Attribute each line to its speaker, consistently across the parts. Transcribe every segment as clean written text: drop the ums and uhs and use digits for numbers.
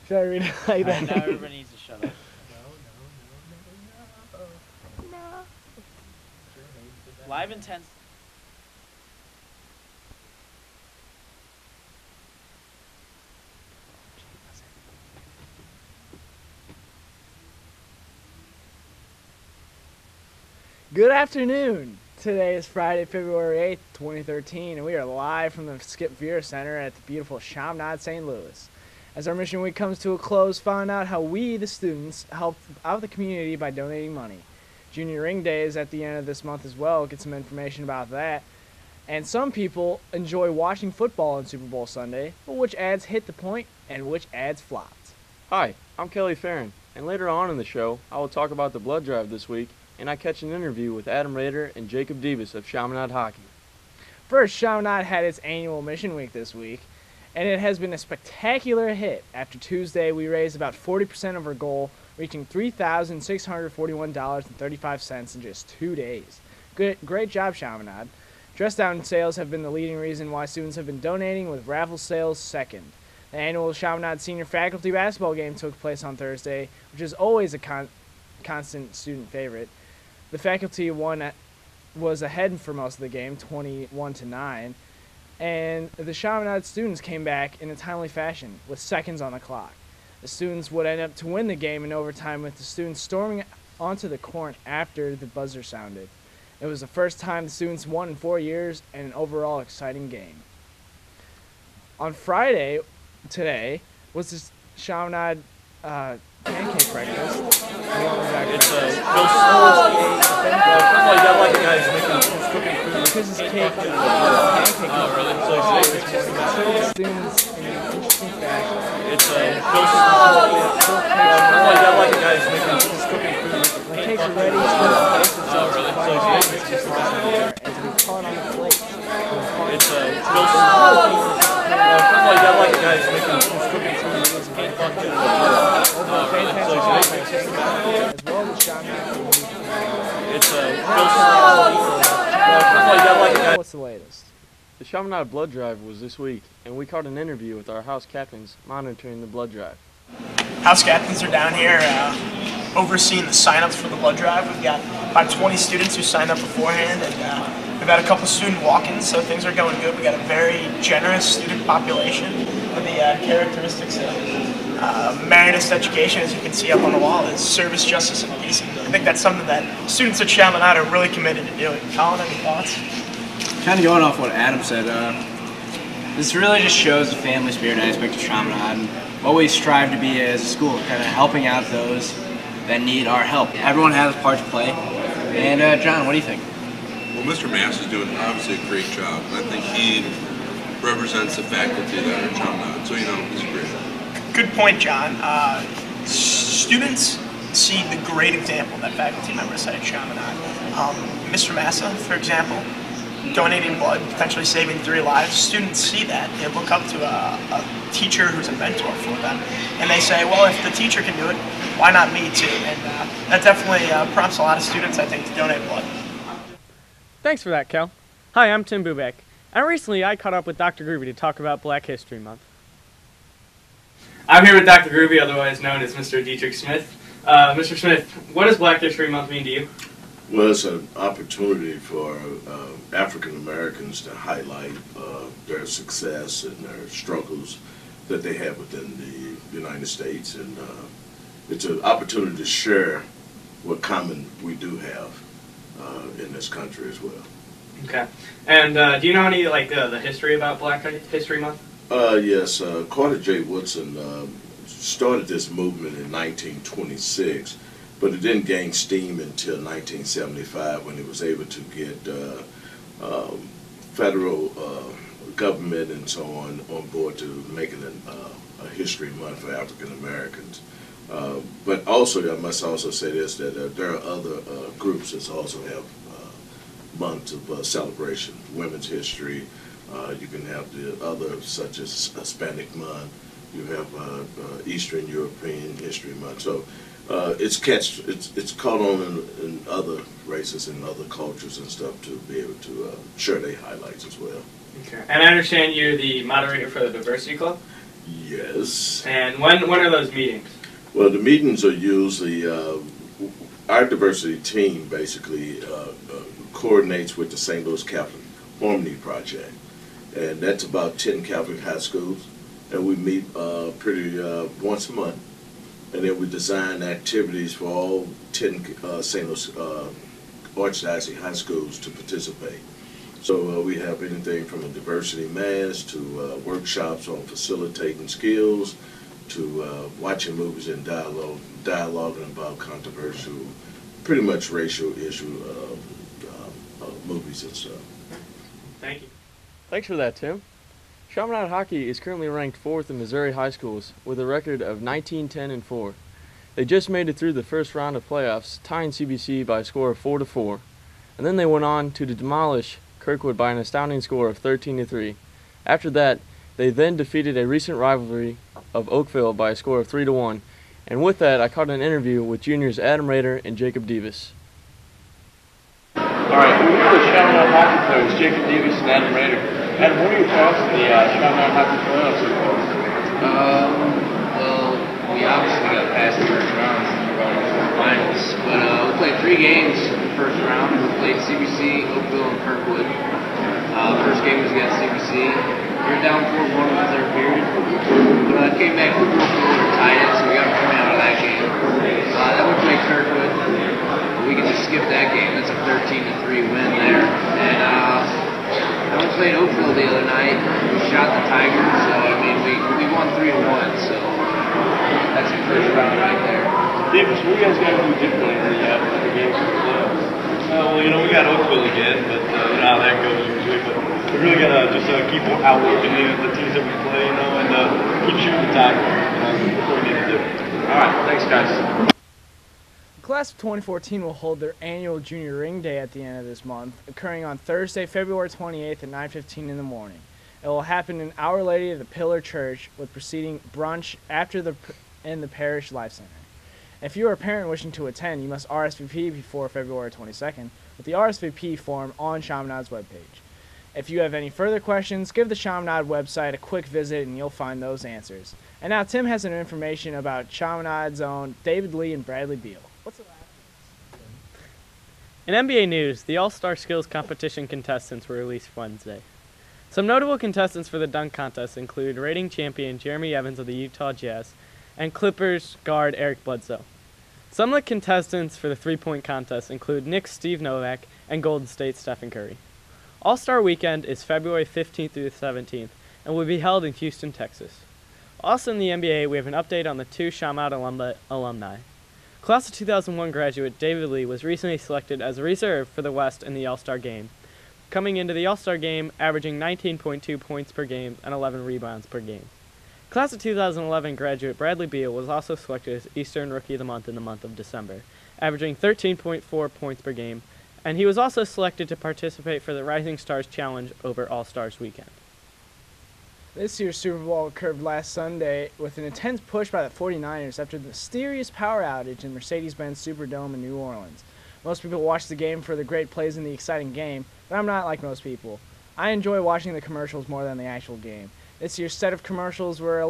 Speaker 1: Should I read it like that?
Speaker 2: Now everybody needs to shut up.
Speaker 1: No.
Speaker 2: Live intense.
Speaker 1: Good afternoon. Today is Friday, February 8th, 2013, and we are live from the Skip Vera Center at the beautiful Chaminade, St. Louis. As our mission week comes to a close, find out how we, the students, help out the community by donating money. Junior Ring Day is at the end of this month as well. Get some information about that. And some people enjoy watching football on Super Bowl Sunday, but which ads hit the point and which ads flopped?
Speaker 3: Hi, I'm Kelly Farron, and later on in the show, I will talk about the blood drive this week, and I catch an interview with Adam Rader and Jacob Davis of Chaminade Hockey.
Speaker 1: First, Chaminade had its annual mission week this week, and it has been a spectacular hit. After Tuesday, we raised about 40% of our goal, reaching $3,641.35 in just 2 days. Great job, Chaminade. Dress down sales have been the leading reason why students have been donating, with raffle sales second. The annual Chaminade Senior Faculty Basketball game took place on Thursday, which is always a constant student favorite. The faculty was ahead for most of the game, 21-9, and the Chaminade students came back in a timely fashion with seconds on the clock. The students would end up to win the game in overtime, with the students storming onto the court after the buzzer sounded. It was the first time the students won in 4 years, and an overall exciting game. On Friday, today, was the Chaminade pancake breakfast.
Speaker 3: It's a
Speaker 1: Christmas cake, pancake.
Speaker 3: Oh, really?
Speaker 1: Students in an interesting fashion.
Speaker 3: It's a
Speaker 1: The cakes are ready.
Speaker 3: Oh, really?
Speaker 1: As we caught on the plate.
Speaker 3: It's
Speaker 1: As well as Chaminade. What's the latest?
Speaker 3: The Chaminade blood drive was this week, and we caught an interview with our house captains monitoring the blood drive.
Speaker 4: House captains are down here overseeing the sign-ups for the blood drive. We've got about 20 students who signed up beforehand, and we've had a couple student walk-ins, so things are going good. We've got a very generous student population with the characteristics of Marinist education, as you can see up on the wall, is service, justice, and peace. I think that's something that students at Chaminade are really committed to doing. Colin, any thoughts?
Speaker 5: Kind of going off what Adam said, this really just shows the family spirit aspect of Chaminade and what we strive to be as a school, kind of helping out those that need our help. Everyone has a part to play. And John, what do you think?
Speaker 6: Well, Mr. Mass is doing obviously a great job. I think he represents the faculty that are at Chaminade, so he's great.
Speaker 4: Good point, John. Students see the great example that faculty members set at Chaminade. Mr. Massa, for example, donating blood, potentially saving 3 lives. Students see that. They look up to a teacher who's a mentor for them. And they say, well, if the teacher can do it, why not me too? And that definitely prompts a lot of students, I think, to donate blood.
Speaker 7: Thanks for that, Kel. Hi, I'm Tim Bubeck. And recently I caught up with Dr. Groovy to talk about Black History Month. I'm here with Dr. Groovy, otherwise known as Mr. Dietrich Smith. Mr. Smith, what does Black History Month mean to you?
Speaker 8: Well, it's an opportunity for African Americans to highlight their success and their struggles that they have within the United States, and it's an opportunity to share what common we do have in this country as well.
Speaker 7: Okay. And do you know any, the history about Black History Month?
Speaker 8: Yes, Carter J. Woodson started this movement in 1926, but it didn't gain steam until 1975 when he was able to get federal government and so on board to making a history month for African Americans. But also, I must also say this, that there are other groups that also have months of celebration, women's history. You can have the other, such as Hispanic Month. You have Eastern European History Month. So it's caught on in other races and other cultures and stuff to be able to share their highlights as well.
Speaker 7: Okay. And I understand you're the moderator for the Diversity Club?
Speaker 8: Yes.
Speaker 7: And when are those meetings?
Speaker 8: Well, the meetings are usually, our diversity team basically coordinates with the St. Louis Catholic Harmony Project. And that's about 10 Catholic high schools. And we meet once a month. And then we design activities for all 10 St. Louis Archdiocese high schools to participate. So we have anything from a diversity mass to workshops on facilitating skills to watching movies and dialoguing about controversial, pretty much racial issue movies and stuff.
Speaker 7: Thank you.
Speaker 3: Thanks for that, Tim. Chaminade hockey is currently ranked 4th in Missouri high schools with a record of 19-10-4. They just made it through the first round of playoffs, tying CBC by a score of 4-4, and then they went on to demolish Kirkwood by an astounding score of 13-3. After that, they then defeated a recent rivalry of Oakville by a score of 3-1. And with that, I caught an interview with juniors Adam Rader and Jacob Davis. All right, we're here with Chaminade hockey players Jacob Davis and Adam Rader. Adam, what are your thoughts on the Chaminade hockey playoffs so far?
Speaker 2: Well, we obviously got past the first round finals, but we played 3 games in the first round. We played CBC, Oakville, and Kirkwood. First game was against CBC. We were down 4-1 in the third period, but came back 4-4 and tied it, so we got a point out of that game. Then we played Kirkwood. We could just skip that game. That's a 13-3 win there. And then we played Oakville the other night. We shot the Tigers, so I mean we won 3-1. So that's the first round right there.
Speaker 3: Davis, what are you guys got to do differently in the games for the playoffs?
Speaker 9: Well, we got Oakville again, but you know how that goes usually. But we really got to just keep outworking the teams that we play, and keep shooting the tackle. That's what we need to do.
Speaker 3: All right, thanks, guys.
Speaker 1: The class of 2014 will hold their annual Junior Ring Day at the end of this month, occurring on Thursday, February 28th at 9:15 in the morning. It will happen in Our Lady of the Pillar Church with preceding brunch in the Parish Life Center. If you are a parent wishing to attend, you must RSVP before February 22nd with the RSVP form on Chaminade's webpage. If you have any further questions, give the Chaminade website a quick visit and you'll find those answers. And now Tim has some information about Chaminade's own David Lee and Bradley Beal. What's the last?
Speaker 7: In NBA news, the All-Star Skills Competition contestants were released Wednesday. Some notable contestants for the dunk contest include reigning champion Jeremy Evans of the Utah Jazz and Clippers guard Eric Bledsoe. Some of the contestants for the three-point contest include Knicks Steve Novak and Golden State Stephen Curry. All-Star Weekend is February 15th through the 17th and will be held in Houston, Texas. Also in the NBA, we have an update on the 2 Chaminade alumni. Class of 2001 graduate David Lee was recently selected as a reserve for the West in the All-Star Game, coming into the All-Star Game averaging 19.2 points per game and 11 rebounds per game. Class of 2011 graduate Bradley Beal was also selected as Eastern Rookie of the Month in the month of December, averaging 13.4 points per game, and he was also selected to participate for the Rising Stars Challenge over All-Stars Weekend.
Speaker 1: This year's Super Bowl occurred last Sunday with an intense push by the 49ers after the mysterious power outage in Mercedes-Benz Superdome in New Orleans. Most people watch the game for the great plays in the exciting game, but I'm not like most people. I enjoy watching the commercials more than the actual game. This year's set of commercials were a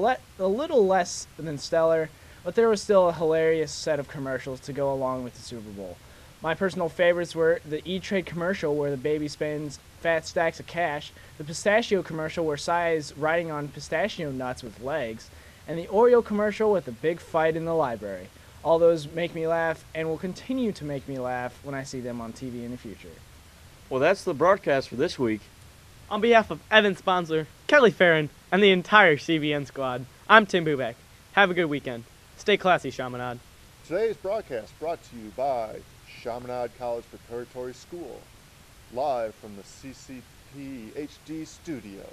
Speaker 1: little less than stellar, but there was still a hilarious set of commercials to go along with the Super Bowl. My personal favorites were the E-Trade commercial where the baby spends fat stacks of cash, the pistachio commercial where Cy is riding on pistachio nuts with legs, and the Oreo commercial with the big fight in the library. All those make me laugh and will continue to make me laugh when I see them on TV in the future.
Speaker 3: Well, that's the broadcast for this week.
Speaker 7: On behalf of Evan Sponsor, Kelly Farron, and the entire CBN squad, I'm Tim Bubek. Have a good weekend. Stay classy, Chaminade.
Speaker 10: Today's broadcast brought to you by Chaminade College Preparatory School, live from the CCP HD studio.